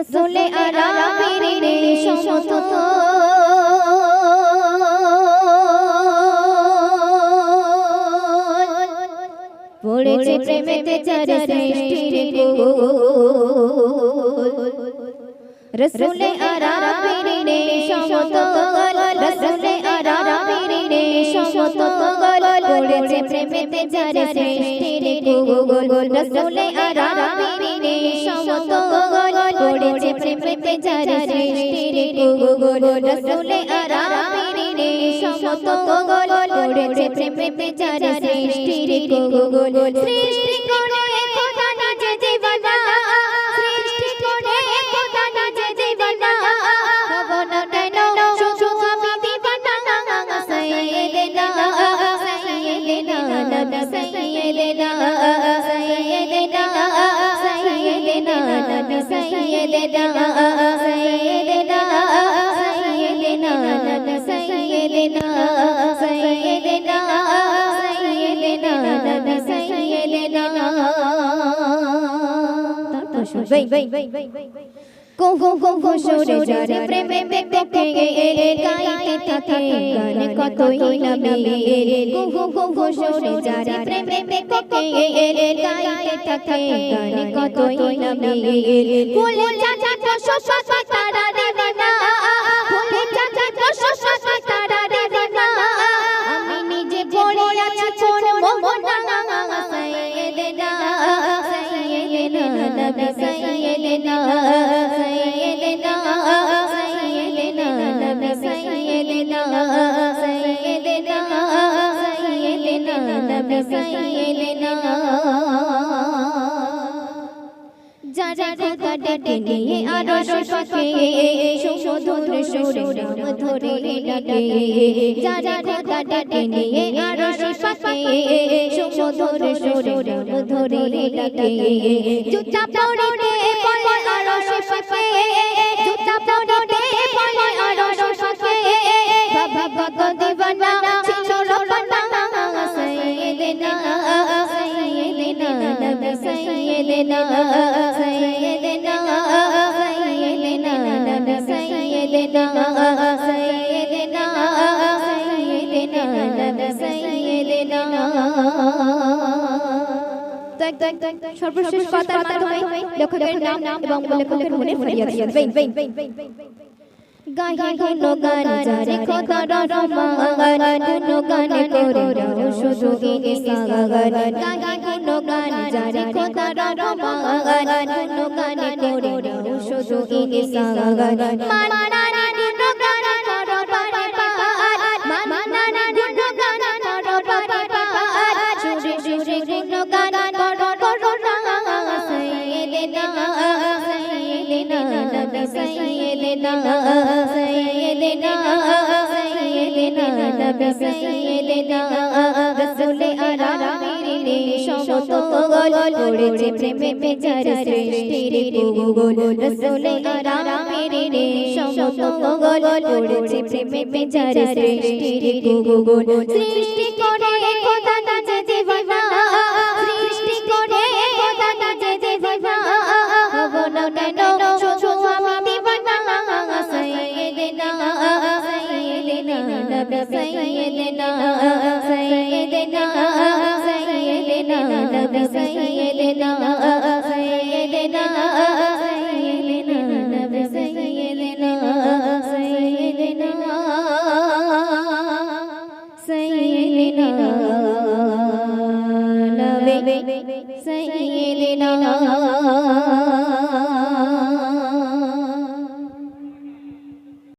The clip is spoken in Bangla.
রসুলে আরামের সমতুল্য পড়েছে প্রেমেতে চার সৃষ্টির কোল রসুলে আরামের সমতুল্য রসুলে আরামের সমতুল্য পড়েছে প্রেমেতে চার সৃষ্টির কোল রসুলে আরামের সমতুল্য পড়েছে প্রেমেতে চার সৃষ্টির কোল রসুলে আরামের সমতুল্য পড়েছে প্রেমেতে চার সৃষ্টির কোল সৃষ্টি করে খোদা নিজে জীবনা সৃষ্টি করে খোদা নিজে জীবনা হব না কেন শুধু আমি দিবানা সাইয়েদেনা সাইয়েদেনা নবী সাইয়েদেনা সাইয়েদেনা সাইয়েদেনা নবী সাইয়েদেনা সাইয়েদেনা সাইয়েদেনা নবী সাইয়েদেনা সাইয়েদেনা সাইয়েদেনা নবী সাইয়েদেনা কুহু সুরে যারে প্রেমে দেখে গাইতে থাকে গান কতই না মিলে কুহু সুরে যারে প্রেমে দেখে গাইতে থাকে গান কতই না মিলে ফুলে চাচা শশা তারা রে না ফুলে চাচা শশা তারা রে না আমি নিজে পড়ে আছি কোন মোহনা সাইয়েদেনা সাইয়েদেনা নবী সাইয়েদেনা সাইয়েদেনা সাইয়েদেনা নবী সাইয়েদেনা সাইয়েদেনা সাইয়েদেনা নবী সাইয়েদেনা যারা খোদা ডেকে নিয়ে আরশ পাকে সুমধুর সুরে নাম ধরে ডাকে যারা খোদা ডেকে নিয়ে আরশ পাকে সুমধুর সুরে নাম ধরে ডাকে জুতা পরে পড়ে আরশ পাকে জুতা পরে পড়ে আরশ পাকে বাবা দিবানা ছিল রব্বানা সাইয়েদেনা সাইয়েদেনা নবী সাইয়েদেনা সাইয়েদেনা সাইয়েদেনা নবী সাইয়েদেনা সাইয়েদেনা সাইয়েদেনা নবী সাইয়েদেনা সর্বশেষ কথার মাধ্যমে লেখকের নাম এবং লেখকের মনে ফরিয়াদ গায়ে গুণগান যারে খোদার রহমান গুণগান করে দাও শুধু ইনসান গায়ে গুণগান যারে খোদার রহমান গুণগান করে দাও শুধু ইনসান মানানা গুণগান করো বারে বার মানানা গুণগান করো বারে বার সুরে সুরে গুণগান করো সাইয়েদেনা সাইয়েদেনা নবী সাইয়েদেনা সাইয়েদেনা সাইয়েদেনা নবী সাইয়েদেনা রসুলে আরামের সমতুল্য পড়েছে প্রেমে চার সৃষ্টির কোল রসুলে আরামের সমতুল্য পড়েছে প্রেমে চার সৃষ্টির কোল সৃষ্টি করে খোদা নিজে জীবনা সৃষ্টি করে খোদা নিজে জীবনা হব না কেন শুধু আমি দিবানা সাইয়েদেনা সাইয়েদেনা নবী সাইয়েদেনা সাইয়েদেনা সাইয়েদেনা নবী সাইয়েদেনা সাইয়েদেনা সাইয়েদেনা নবী সাইয়েদেনা সাইয়েদেনা সাইয়েদেনা নবী সাইয়েদেনা